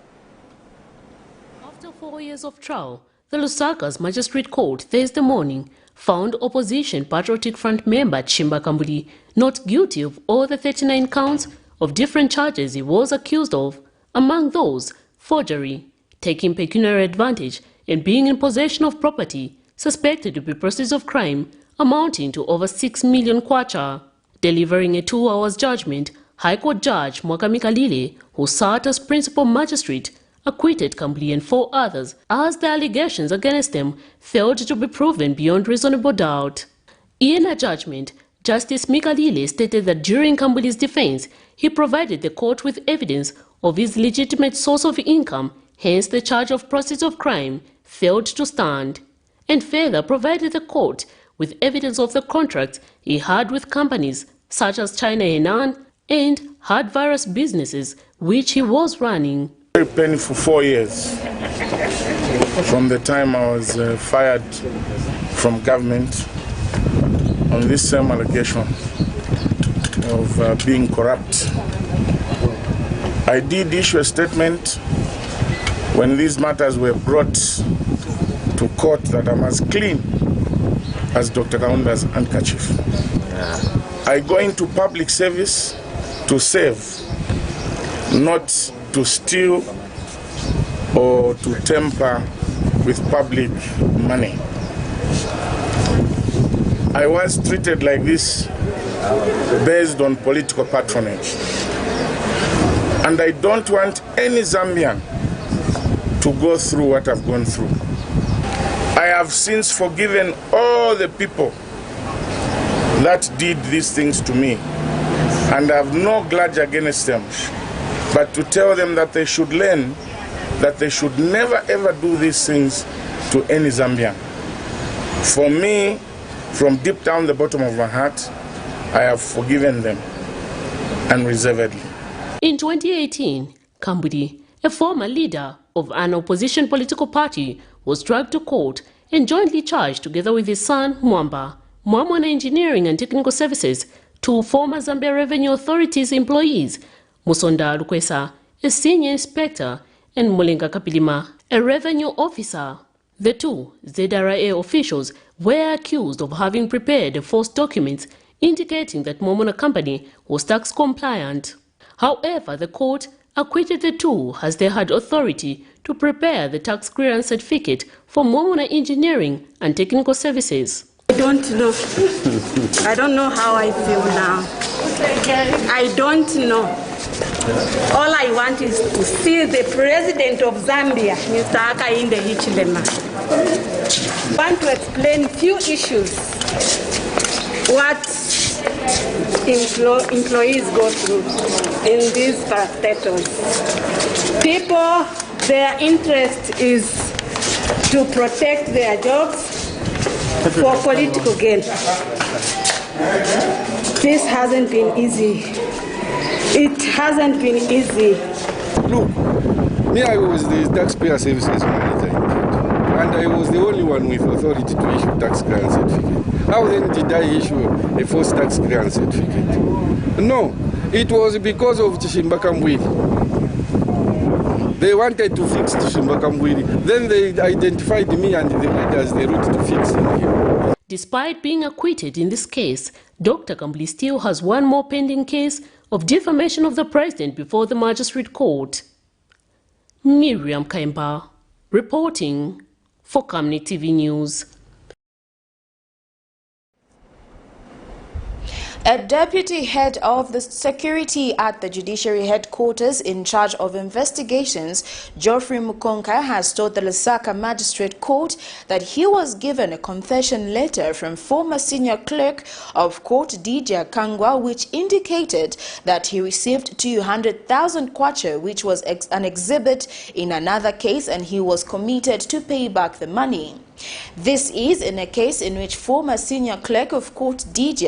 After 4 years of trial, the Lusaka's Magistrate Court Thursday morning found Opposition Patriotic Front member CHISHIMBA KAMBWILI not guilty of all the 39 counts of different charges he was accused of, among those forgery, taking pecuniary advantage, and being in possession of property suspected to be proceeds of crime amounting to over 6 million kwacha. Delivering a 2-hour judgment, High Court Judge Mwaka Mikalile, who sat as principal magistrate, acquitted KAMBWILI and 4 others as the allegations against them failed to be proven beyond reasonable doubt. In a judgment, Justice Mikalile stated that during KAMBWILI's defense, he provided the court with evidence of his legitimate source of income, hence the charge of proceeds of crime failed to stand, and further provided the court with evidence of the contracts he had with companies such as China Henan and had various businesses which he was running. Very painful 4 years from the time I was fired from government on this same allegation of being corrupt. I did issue a statement when these matters were brought to court that I'm as clean as Dr. Kaunda's handkerchief. I go into public service to serve, not to steal or to tamper with public money. I was treated like this based on political patronage. And I don't want any Zambian to go through what I've gone through. I have since forgiven all the people that did these things to me, and I have no grudge against them, but to tell them that they should learn that they should never ever do these things to any Zambian. For me, from deep down the bottom of my heart, I have forgiven them unreservedly. In 2018, KAMBWILI, a former leader of an opposition political party, was dragged to court and jointly charged together with his son, Mwamba, Mwamwana Engineering and Technical Services, two former Zambia Revenue Authorities employees, Musonda Lukwesa, a senior inspector, and Mulenga Kapilima, a revenue officer. The two ZRA officials were accused of having prepared false documents indicating that Mwamwana Company was tax compliant. However, the court acquitted the two as they had authority to prepare the tax clearance certificate for Mwamwana Engineering and Technical Services. I don't know. I don't know how I feel now. I don't know. All I want is to see the president of Zambia, Mr. Hakainde Hichilema. I want to explain few issues. What employees go through in these parastatals. People, their interest is to protect their jobs for political gain. This hasn't been easy. It hasn't been easy. Look, me, I was the taxpayer services manager, and I was the only one with authority to issue tax clearance certificate. How then did I issue a false tax clearance certificate? No, it was because of CHISHIMBA KAMBWILI. They wanted to fix CHISHIMBA KAMBWILI. Then they identified me and the leader as the route to fix him. Despite being acquitted in this case, Dr. KAMBWILI still has one more pending case of defamation of the president before the magistrate court. Miriam Kaimba, reporting for Camnet TV News. A deputy head of the security at the judiciary headquarters in charge of investigations, Geoffrey Mukonka, has told the Lusaka Magistrate Court that he was given a confession letter from former senior clerk of court D.E.C, which indicated that he received 200,000 kwacha, which was an exhibit in another case, and he was committed to pay back the money. This is in a case in which former senior clerk of court D.E.C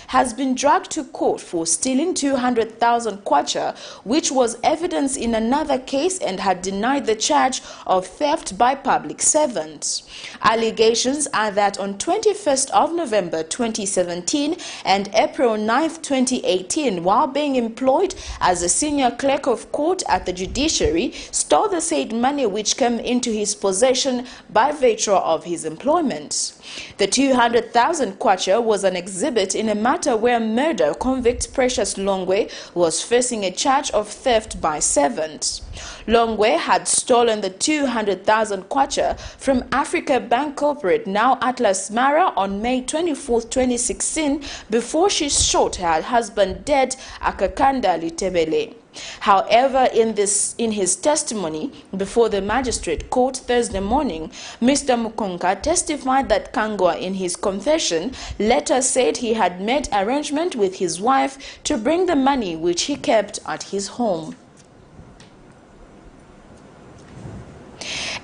has been dragged to court for stealing 200,000 kwacha, which was evidence in another case, and had denied the charge of theft by public servants. Allegations are that on 21st of November 2017 and April 9th 2018, while being employed as a senior clerk of court at the judiciary, stole the said money which came into his possession by virtue of his employment. The 200,000 kwacha was an exhibit in a matter where murder convict Precious Longwe was facing a charge of theft by servants. Longwe had stolen the 200,000 kwacha from Africa Bank Corporate, now Atlas Mara, on May 24, 2016, before she shot her husband dead, Akakanda Litebele. However, in his testimony before the magistrate court Thursday morning, Mr. Mukonka testified that Kangwa, in his confession letter, said he had made arrangement with his wife to bring the money which he kept at his home.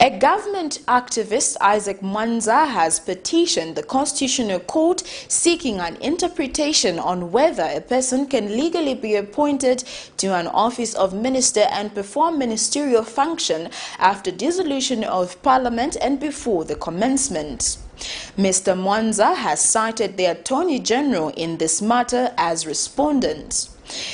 A government activist, Isaac Mwanza, has petitioned the Constitutional Court seeking an interpretation on whether a person can legally be appointed to an office of minister and perform ministerial function after dissolution of parliament and before the commencement. Mr. Mwanza has cited the Attorney General in this matter as respondent.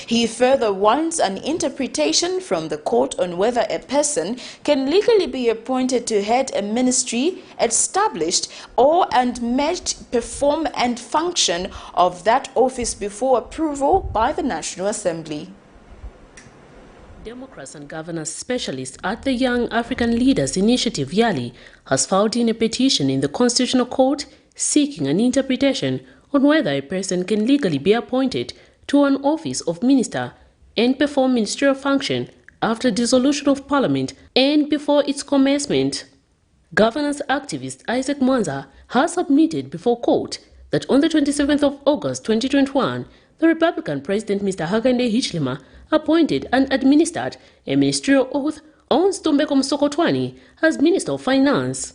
He further wants an interpretation from the court on whether a person can legally be appointed to head a ministry established or and merged perform and function of that office before approval by the National Assembly. Democrats and governance specialist at the Young African Leaders Initiative, YALI, has filed in a petition in the Constitutional Court seeking an interpretation on whether a person can legally be appointed to an office of minister and perform ministerial function after dissolution of parliament and before its commencement. Governance activist Isaac Mwanza has submitted before court that on the 27th of August 2021, the Republican President Mr. Hakainde Hichilema appointed and administered a ministerial oath on Stombeko Msokotwani as Minister of Finance.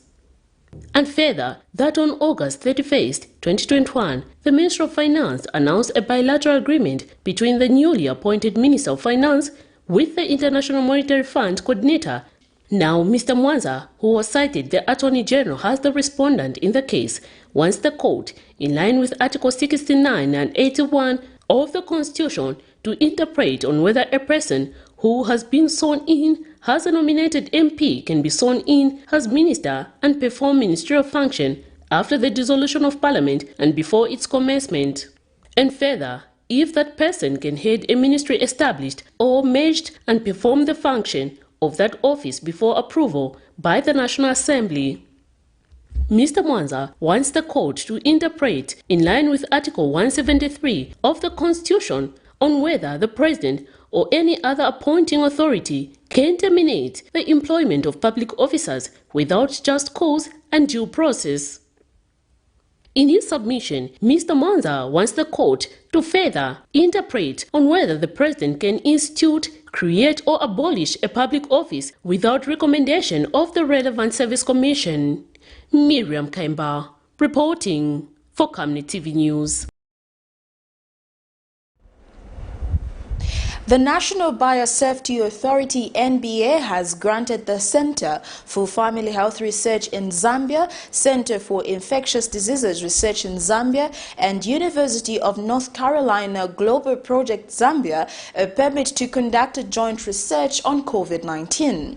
And further, that on August 31st, 2021, the Minister of Finance announced a bilateral agreement between the newly appointed Minister of Finance with the International Monetary Fund coordinator. Now, Mr. Mwanza, who was cited the Attorney General as the respondent in the case, wants the court, in line with Article 69 and 81 of the Constitution, to interpret on whether a person who has been sworn in as a nominated MP can be sworn in as minister and perform ministerial function after the dissolution of parliament and before its commencement. And further, if that person can head a ministry established or merged and perform the function of that office before approval by the National Assembly. Mr. Mwanza wants the court to interpret in line with Article 173 of the Constitution on whether the President or any other appointing authority can terminate the employment of public officers without just cause and due process. In his submission, Mr. Mwanza wants the court to further interpret on whether the President can institute, create or abolish a public office without recommendation of the relevant Service Commission. Miriam Kaimba, reporting for Camnet TV News. The National Biosafety Authority (NBA) has granted the Center for Family Health Research in Zambia, Center for Infectious Diseases Research in Zambia, and University of North Carolina Global Project Zambia a permit to conduct joint research on COVID-19.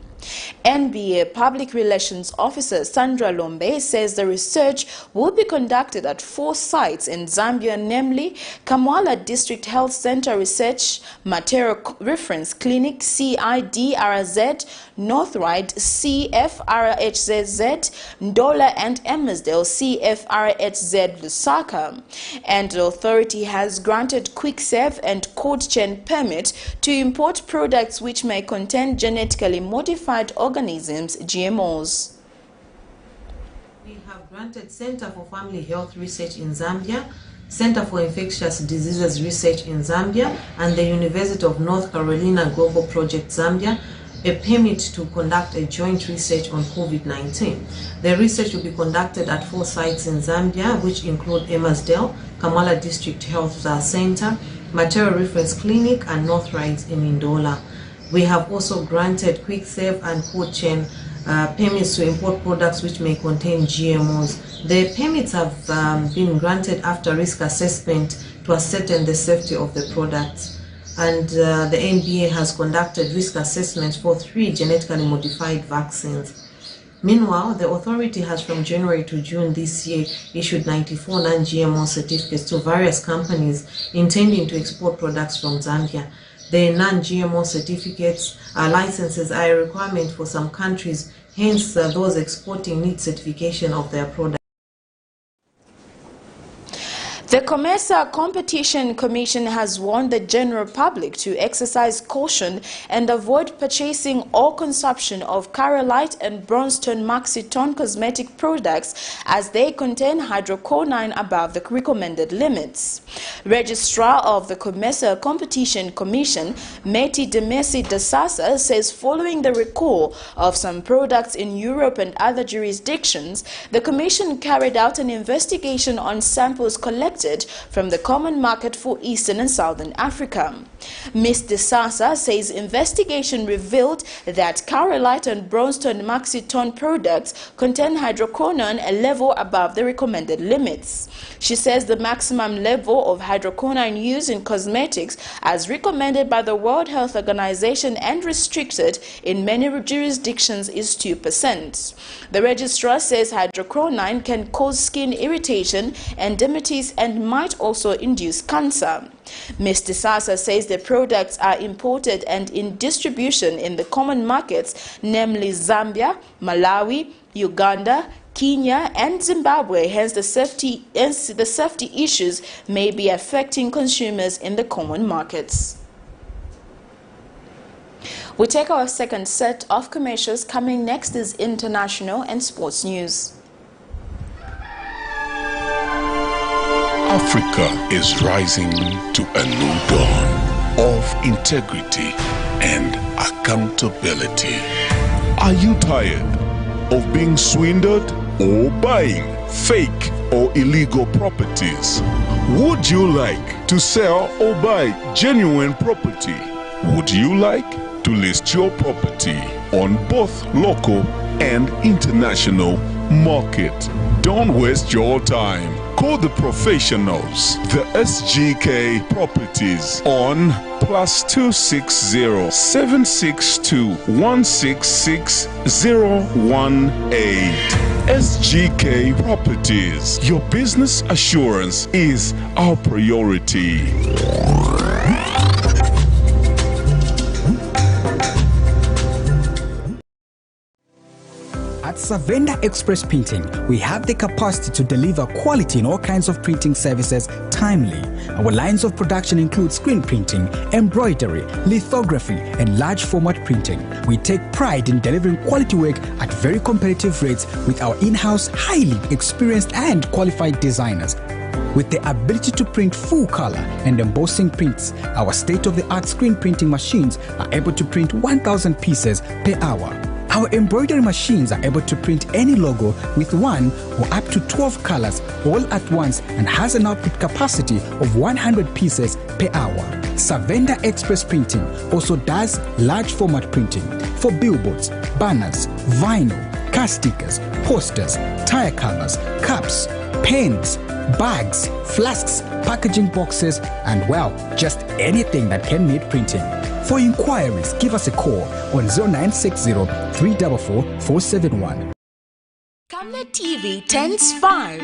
NBA Public Relations Officer Sandra Lombe says the research will be conducted at 4 sites in Zambia, namely KAMBWILI District Health Center Research, Matero Reference Clinic, CIDRZ, Northride, CFRHZZ, Ndola and Emersdale, CFRHZ Lusaka. And the authority has granted quick save and cold chain permit to import products which may contain genetically modified organisms, GMOs. We have granted Center for Family Health Research in Zambia, Center for Infectious Diseases Research in Zambia, and the University of North Carolina Global Project Zambia a permit to conduct a joint research on COVID-19. The research will be conducted at 4 sites in Zambia, which include Emersdale, KAMBWILI District Health Center, Matero Reference Clinic, and Northride in Ndola. We have also granted quick save and cold chain permits to import products which may contain GMOs. The permits have been granted after risk assessment to ascertain the safety of the products. And the NBA has conducted risk assessments for 3 genetically modified vaccines. Meanwhile, the authority has from January to June this year issued 94 non-GMO certificates to various companies intending to export products from Zambia. The non-GMO certificates licenses are a requirement for some countries, hence those exporting need certification of their products. The COMESA Competition Commission has warned the general public to exercise caution and avoid purchasing or consumption of Carolite and Bronzestone Maxitone cosmetic products as they contain hydroquinone above the recommended limits. Registrar of the COMESA Competition Commission, Meti Demesi Dasasa, says following the recall of some products in Europe and other jurisdictions, the Commission carried out an investigation on samples collected from the common market for Eastern and Southern Africa. Ms. Desasa says investigation revealed that Carolite and Bronzestone Maxitone products contain hydroquinone a level above the recommended limits. She says the maximum level of hydroquinone used in cosmetics, as recommended by the World Health Organization and restricted in many jurisdictions, is 2%. The registrar says hydroquinone can cause skin irritation, endemitis, and might also induce cancer. Ms. Desasa says the products are imported and in distribution in the common markets, namely Zambia, Malawi, Uganda, Kenya and Zimbabwe. Hence the safety issues may be affecting consumers in the common markets. We take our second set of commercials. Coming next is international and sports news. Africa is rising to a new dawn of integrity and accountability. Are you tired of being swindled or buying fake or illegal properties? Would you like to sell or buy genuine property? Would you like to list your property on both local and international market? Don't waste your time. Call the professionals, the SGK Properties, on +260 762 166 018. SGK Properties. Your business assurance is our priority. At Savenda Express Printing, we have the capacity to deliver quality in all kinds of printing services timely. Our lines of production include screen printing, embroidery, lithography, and large format printing. We take pride in delivering quality work at very competitive rates with our in-house, highly experienced and qualified designers. With the ability to print full color and embossing prints, our state-of-the-art screen printing machines are able to print 1,000 pieces per hour. Our embroidery machines are able to print any logo with 1 or up to 12 colors all at once and has an output capacity of 100 pieces per hour. Savenda Express Printing also does large format printing for billboards, banners, vinyl, car stickers, posters, tire covers, cups, pens, bags, flasks, packaging boxes, and well, just anything that can need printing. For inquiries, give us a call on 0960 344 471. Camnet TV turns 5.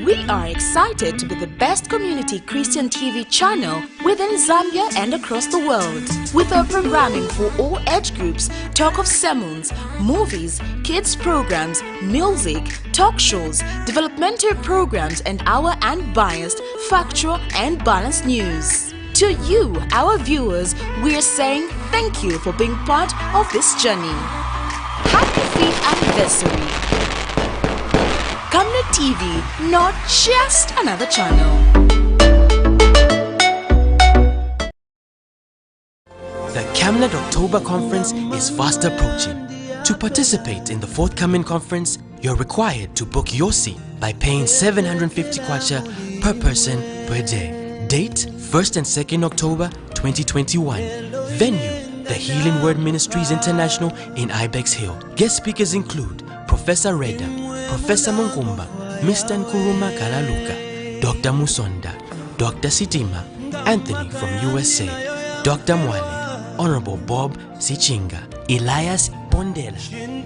We are excited to be the best community Christian TV channel within Zambia and across the world. With our programming for all age groups, talk of sermons, movies, kids programs, music, talk shows, developmental programs, and our unbiased, factual and balanced news. To you, our viewers, we are saying thank you for being part of this journey. Happy 5th anniversary. Camnet TV, not just another channel. The Camnet October Conference is fast approaching. To participate in the forthcoming conference, you're required to book your seat by paying 750 kwacha per person per day. Date 1st and 2nd October 2021. Venue The Healing Word Ministries International in Ibex Hill. Guest speakers include Professor Reda, Professor Munkumba, Mr. Nkuruma Kalaluka, Dr. Musonda, Dr. Sitima, Anthony from USA, Dr. Mwale, Honorable Bob Sichinga, Elias Pondela,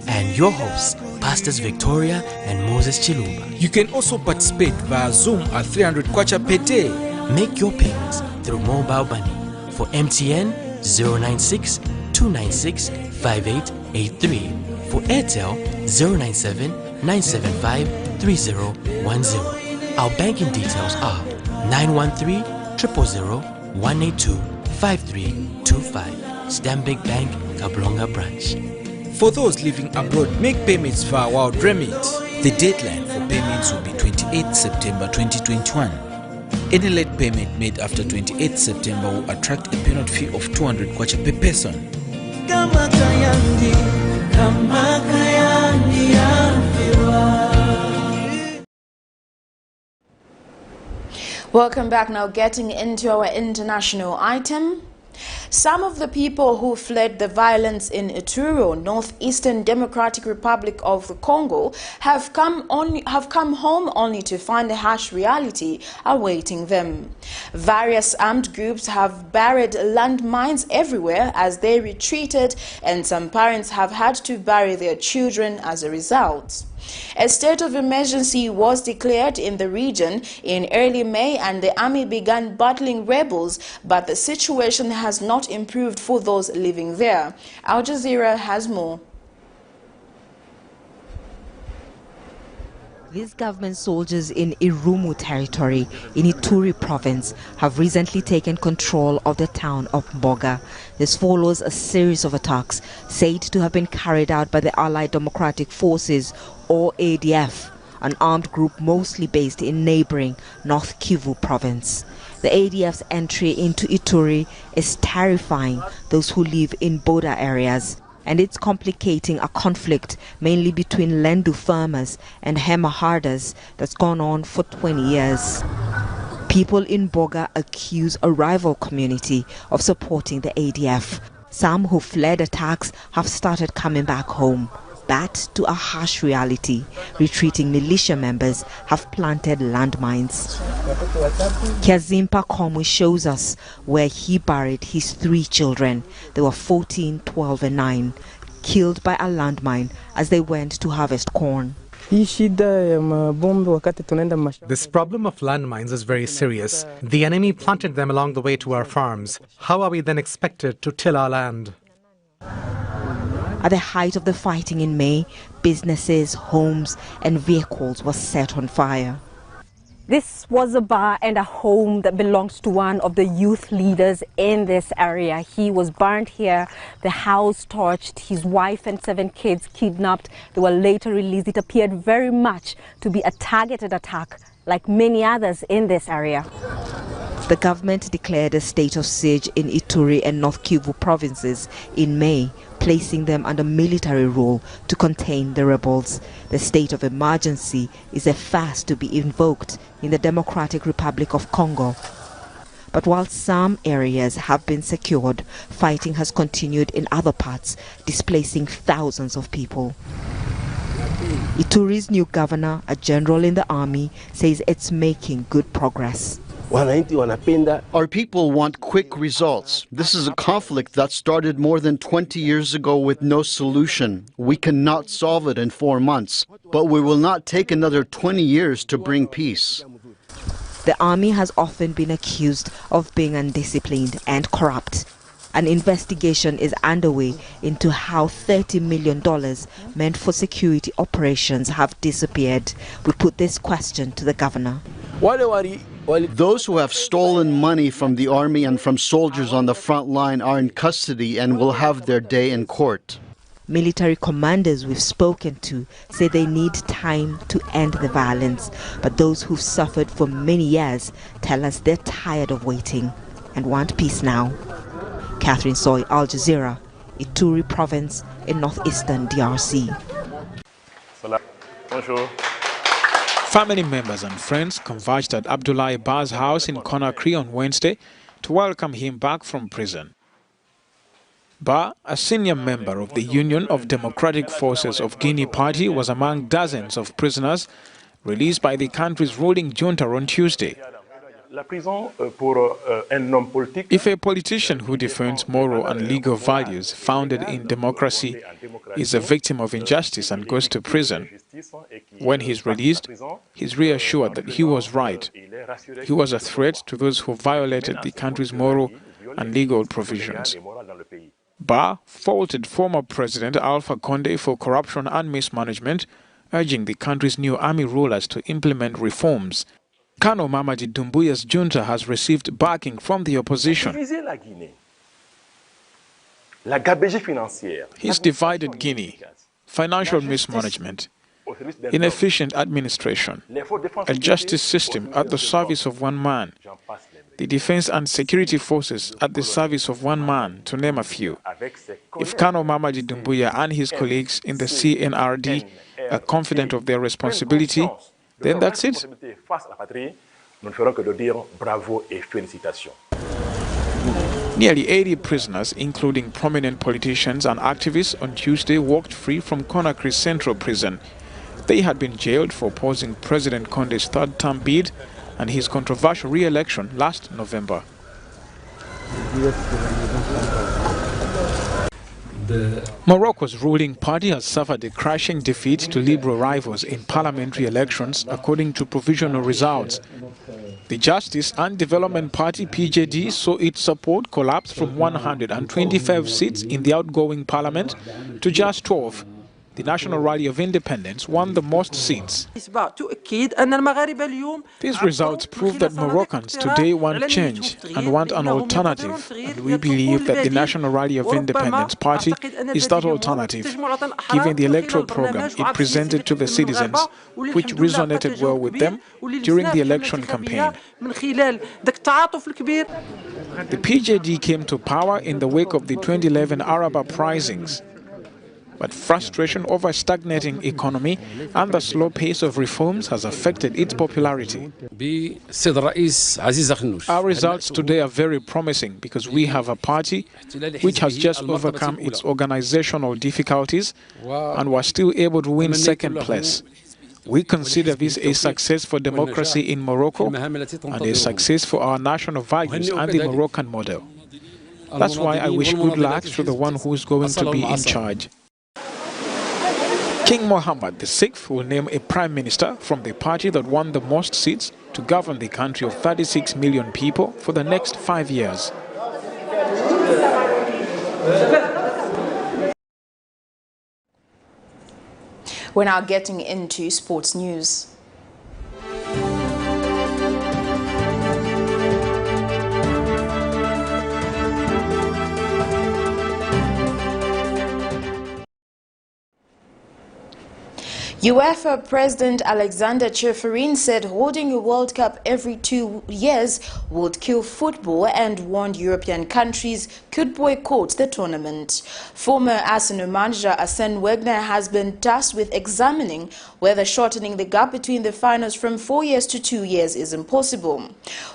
and your hosts, Pastors Victoria and Moses Chiluba. You can also participate via Zoom at 300 kwacha per day. Make your payments through mobile money. For MTN, 096 296 5883. For Airtel, 097 975 3010. Our banking details are 913-00182-5325. Stanbic Bank, Kablonga branch. For those living abroad, make payments via World Remit. The deadline for payments will be 28 September 2021. Any late payment made after 28 September will attract a penalty fee of 200 kwacha per person. Welcome back. Now getting into our international item. Some of the people who fled the violence in Ituri, Northeastern Democratic Republic of the Congo, have come home only to find a harsh reality awaiting them. Various armed groups have buried landmines everywhere as they retreated, and some parents have had to bury their children as a result. A state of emergency was declared in the region in early May, and the army began battling rebels, but the situation has not improved for those living there. Al Jazeera has more. These government soldiers in Irumu territory in Ituri province have recently taken control of the town of Mboga. This follows a series of attacks said to have been carried out by the Allied Democratic Forces, or ADF, an armed group mostly based in neighboring North Kivu province. The ADF's entry into Ituri is terrifying those who live in border areas, and it's complicating a conflict mainly between Lendu farmers and Hema herders that's gone on for 20 years. People in Mboga accuse a rival community of supporting the ADF. Some who fled attacks have started coming back home. But to a harsh reality, retreating militia members have planted landmines. Kiazimpa Komu shows us where he buried his 3 children. They were 14, 12 and 9, killed by a landmine as they went to harvest corn. This problem of landmines is very serious. The enemy planted them along the way to our farms. How are we then expected to till our land? At the height of the fighting in May, businesses, homes and vehicles were set on fire. This was a bar and a home that belongs to one of the youth leaders in this area. He was burned here, the house torched, his wife and 7 kids kidnapped. They were later released. It appeared very much to be a targeted attack, like many others in this area. The government declared a state of siege in Ituri and North Kivu provinces in May, placing them under military rule to contain the rebels. The state of emergency is a fast to be invoked in the Democratic Republic of Congo. But while some areas have been secured, fighting has continued in other parts, displacing thousands of people. Ituri's new governor, a general in the army, says it's making good progress. Our people want quick results. This is a conflict that started more than 20 years ago with no solution. We cannot solve it in 4 months, but we will not take another 20 years to bring peace. The army has often been accused of being undisciplined and corrupt. An investigation is underway into how $30 million meant for security operations have disappeared. We put this question to the governor. Those who have stolen money from the army and from soldiers on the front line are in custody and will have their day in court. Military commanders we've spoken to say they need time to end the violence, but those who've suffered for many years tell us they're tired of waiting and want peace now. Catherine Soy, Al Jazeera, Ituri province in northeastern DRC. Bonjour. Family members and friends converged at Abdoulaye Ba's house in Conakry on Wednesday to welcome him back from prison. Ba, a senior member of the Union of Democratic Forces of Guinea party, was among dozens of prisoners released by the country's ruling junta on Tuesday. If a politician who defends moral and legal values founded in democracy is a victim of injustice and goes to prison, when he's released, he's reassured that he was right. He was a threat to those who violated the country's moral and legal provisions. Ba faulted former President Alpha Condé for corruption and mismanagement, urging the country's new army rulers to implement reforms. Colonel Mamadi Doumbouya's junta has received backing from the opposition. He's divided Guinea: financial mismanagement, inefficient administration, a justice system at the service of one man, the defense and security forces at the service of one man, to name a few. If Colonel Mamadi Doumbouya and his colleagues in the CNRD are confident of their responsibility, then that's it. Nearly 80 prisoners, including prominent politicians and activists, on Tuesday walked free from Conakry Central Prison. They had been jailed for opposing President Condé's third-term bid and his controversial re-election last November. Morocco's ruling party has suffered a crushing defeat to liberal rivals in parliamentary elections, according to provisional results. The Justice and Development Party, PJD, saw its support collapse from 125 seats in the outgoing parliament to just 12. The National Rally of Independence won the most seats. These results prove that Moroccans today want change and want an alternative, and we believe that the National Rally of Independence Party is that alternative, given the electoral program it presented to the citizens, which resonated well with them during the election campaign. The PJD came to power in the wake of the 2011 Arab uprisings. But frustration over a stagnating economy and the slow pace of reforms has affected its popularity. Our results today are very promising because we have a party which has just overcome its organizational difficulties and was still able to win second place. We consider this a success for democracy in Morocco and a success for our national values and the Moroccan model. That's why I wish good luck to the one who is going to be in charge. King Mohammed VI will name a prime minister from the party that won the most seats to govern the country of 36 million people for the next 5 years. We're now getting into sports news. UEFA President ALEKSANDER said holding a World Cup every 2 years would kill football and warned European countries could boycott the tournament. Former Arsenal manager Arsene Wenger has been tasked with examining whether shortening the gap between the finals from 4 years to 2 years is impossible.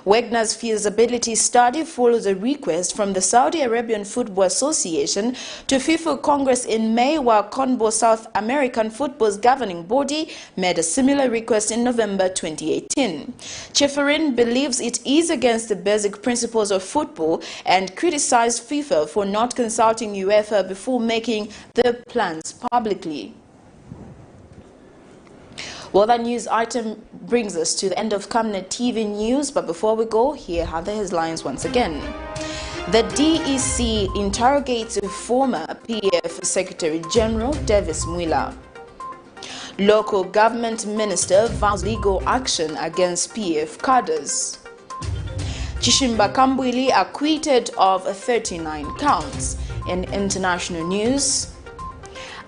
Wenger's feasibility study follows a request from the Saudi Arabian Football Association to FIFA Congress in May, while CONGO, South American football's governing body, made a similar request in November 2018. CEFERIN believes it is against the basic principles of football and criticized FIFA for not consulting UEFA before making the plans publicly. Well, that news item brings us to the end of Camnet TV news, but before we go, here are the headlines once again. The D.E.C. interrogates former PF Secretary General Davis MWILA. Local government minister vows legal action against PF cadres. CHISHIMBA KAMBWILI acquitted of 39 counts. In international news,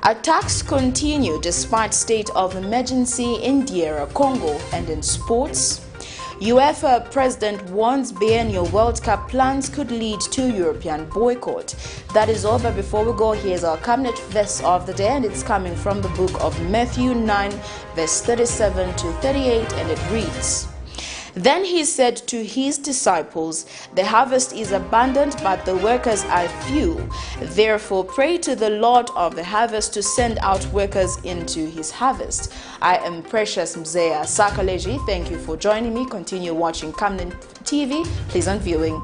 attacks continue despite state of emergency in DR Congo. And in sports, UEFA president warns biennial World Cup plans could lead to European boycott. That is all, but before we go, here's our Camnet verse of the day, and it's coming from the book of Matthew 9, verse 37 to 38, and it reads, "Then he said to his disciples, the harvest is abundant, but the workers are few. Therefore pray to the Lord of the harvest to send out workers into his harvest." I am Precious Mzea Sakaleji. Thank you for joining me. Continue watching Camnet TV. Pleasant viewing.